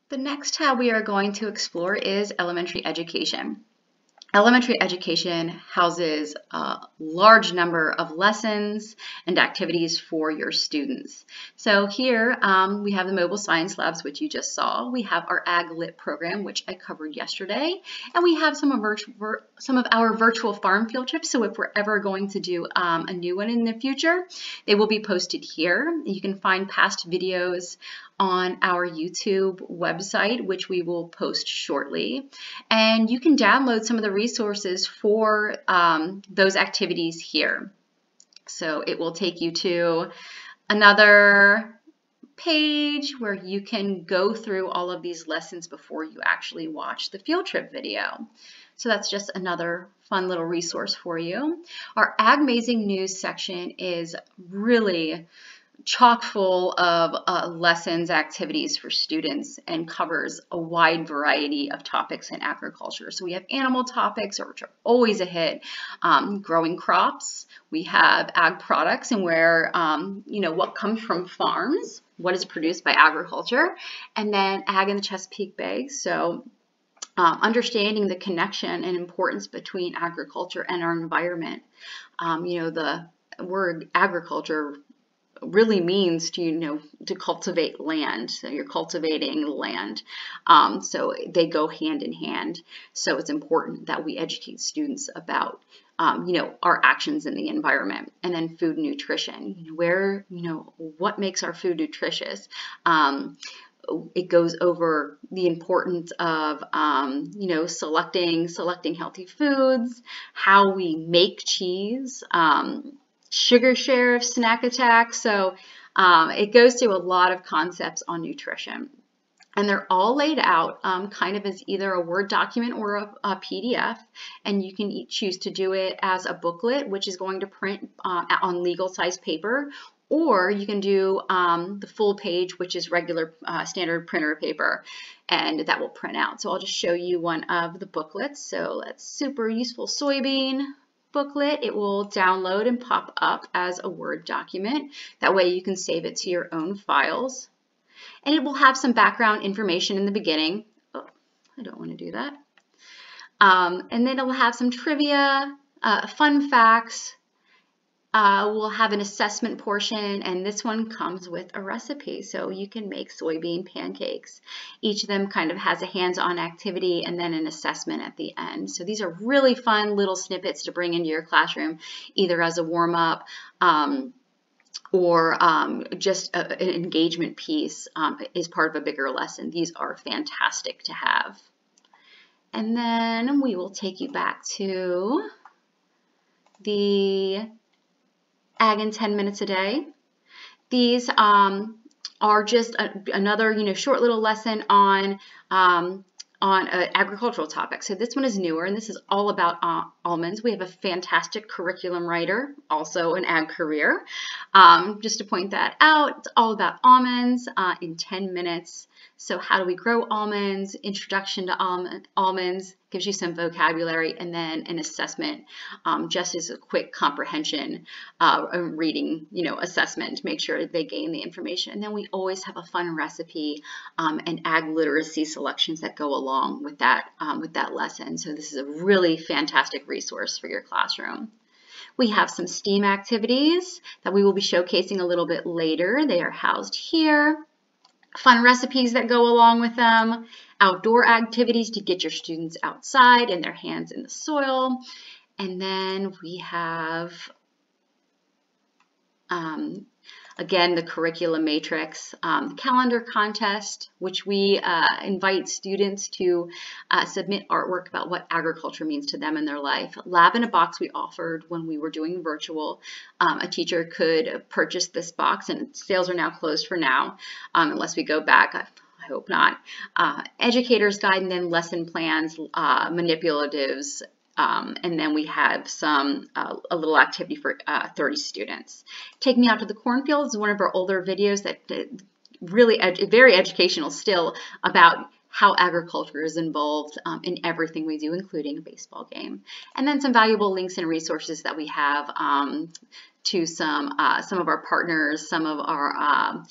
The next tab we are going to explore is elementary education. Elementary education houses a large number of lessons and activities for your students. So here we have the mobile science labs, which you just saw. We have our Ag Lit program, which I covered yesterday, and we have some of our virtual farm field trips. So if we're ever going to do a new one in the future, they will be posted here. You can find past videos on our YouTube website, which we will post shortly. And you can download some of the resources for those activities here. So it will take you to another page where you can go through all of these lessons before you actually watch the field trip video. So that's just another fun little resource for you. Our Agmazing News section is really chock full of lessons, activities for students, and covers a wide variety of topics in agriculture. So we have animal topics, which are always a hit, growing crops. We have ag products and where, what comes from farms, what is produced by agriculture, and then ag in the Chesapeake Bay. So understanding the connection and importance between agriculture and our environment. The word agriculture really means to cultivate land. So you're cultivating land. So they go hand in hand. So it's important that we educate students about our actions in the environment. And then food and nutrition. What makes our food nutritious? It goes over the importance of selecting healthy foods, how we make cheese, sugar share of snack attack. So it goes through a lot of concepts on nutrition. And they're all laid out kind of as either a Word document or a PDF. And you can choose to do it as a booklet, which is going to print on legal size paper. Or you can do the full page, which is regular standard printer paper, and that will print out. So I'll just show you one of the booklets. So that's Super Useful Soybean booklet. It will download and pop up as a Word document. That way you can save it to your own files. And it will have some background information in the beginning. Oh, I don't want to do that. And then it will have some trivia, fun facts. We'll have an assessment portion, and this one comes with a recipe, so you can make soybean pancakes. Each of them kind of has a hands-on activity and then an assessment at the end. So these are really fun little snippets to bring into your classroom, either as a warm-up or just an engagement piece as part of a bigger lesson. These are fantastic to have. And then we will take you back to the Ag in 10 minutes a day. These are just another short little lesson on an agricultural topic. So this one is newer, and this is all about almonds. We have a fantastic curriculum writer, also an ag career. Just to point that out, it's all about almonds in 10 minutes. So how do we grow almonds, introduction to almonds, gives you some vocabulary, and then an assessment, just as a quick comprehension reading, assessment to make sure they gain the information. And then we always have a fun recipe and ag literacy selections that go along with that lesson. So this is a really fantastic resource for your classroom. We have some STEAM activities that we will be showcasing a little bit later. They are housed here. Fun recipes that go along with them, outdoor activities to get your students outside and their hands in the soil. And then we have, again, the curriculum matrix, calendar contest, which we invite students to submit artwork about what agriculture means to them in their life. Lab in a Box we offered when we were doing virtual. A teacher could purchase this box, and sales are now closed for now, unless we go back. I hope not. Educator's guide, and then lesson plans, manipulatives, and then we have a little activity for 30 students. Take Me Out to the Cornfield is one of our older videos that really very educational still about how agriculture is involved in everything we do, including a baseball game. And then some valuable links and resources that we have to some of our partners, some of our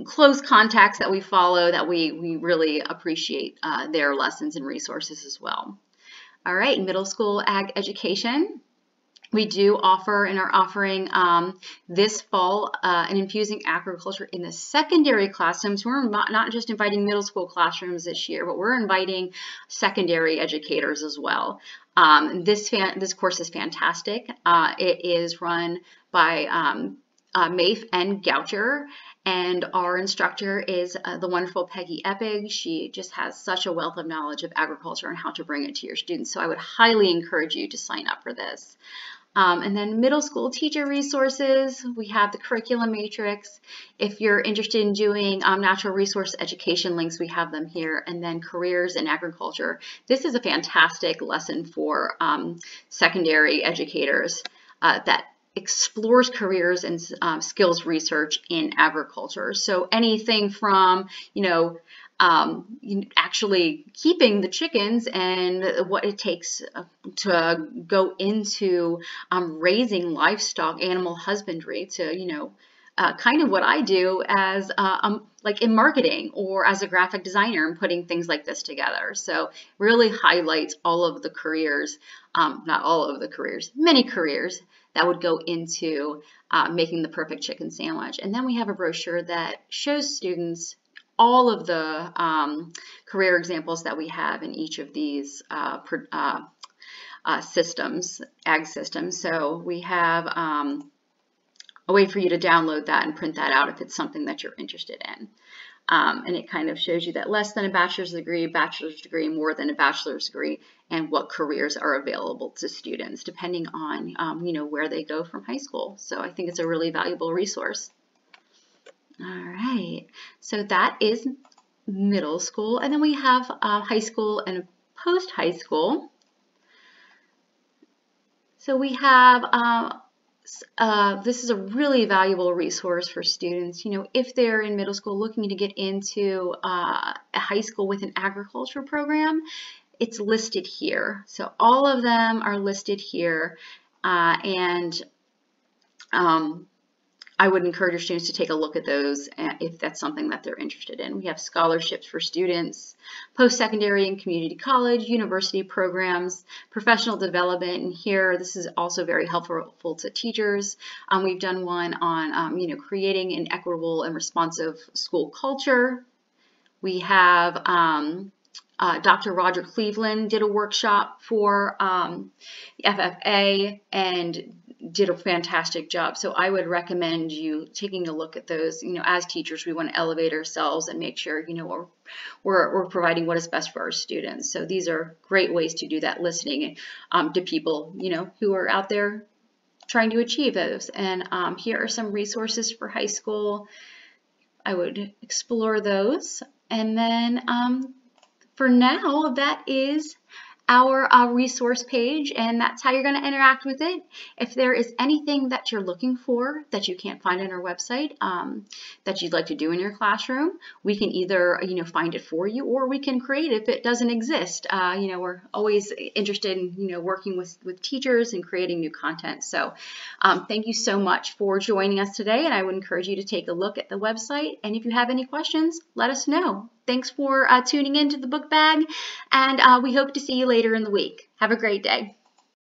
close contacts that we follow that we really appreciate their lessons and resources as well. All right, middle school ag education. We do offer and are offering this fall an infusing agriculture in the secondary classrooms. We're not just inviting middle school classrooms this year, but we're inviting secondary educators as well. This course is fantastic. It is run by Maeve and Goucher, and our instructor is the wonderful Peggy Eppig. She just has such a wealth of knowledge of agriculture and how to bring it to your students. So I would highly encourage you to sign up for this. And then middle school teacher resources, we have the curriculum matrix. If you're interested in doing natural resource education links, we have them here. And then careers in agriculture. This is a fantastic lesson for secondary educators that explores careers and skills research in agriculture. So anything from, actually keeping the chickens and what it takes to go into raising livestock, animal husbandry, to kind of what I do as like in marketing or as a graphic designer and putting things like this together. So really highlights all of the careers, not all of the careers, many careers that would go into making the perfect chicken sandwich. And then we have a brochure that shows students all of the career examples that we have in each of these systems, ag systems. So we have a way for you to download that and print that out if it's something that you're interested in. And it kind of shows you that less than a bachelor's degree, more than a bachelor's degree, and what careers are available to students depending on where they go from high school. So I think it's a really valuable resource. All right, so that is middle school, and then we have high school and post-high school. So we have this is a really valuable resource for students, if they're in middle school looking to get into a high school with an agriculture program. It's listed here. So all of them are listed here, and I would encourage your students to take a look at those if that's something that they're interested in. We have scholarships for students, post-secondary and community college, university programs, professional development, and here this is also very helpful to teachers. We've done one on creating an equitable and responsive school culture. We have Dr. Roger Cleveland did a workshop for the FFA and did a fantastic job. So I would recommend you taking a look at those. As teachers, we want to elevate ourselves and make sure, we're providing what is best for our students. So these are great ways to do that, listening to people, who are out there trying to achieve those. And here are some resources for high school. I would explore those. And then for now, that is our resource page, and that's how you're going to interact with it. If there is anything that you're looking for that you can't find on our website that you'd like to do in your classroom, we can either find it for you, or we can create it if it doesn't exist. We're always interested in working with teachers and creating new content. So thank you so much for joining us today, and I would encourage you to take a look at the website, and if you have any questions, let us know. Thanks for tuning in to the Book Bag, and we hope to see you later in the week. Have a great day.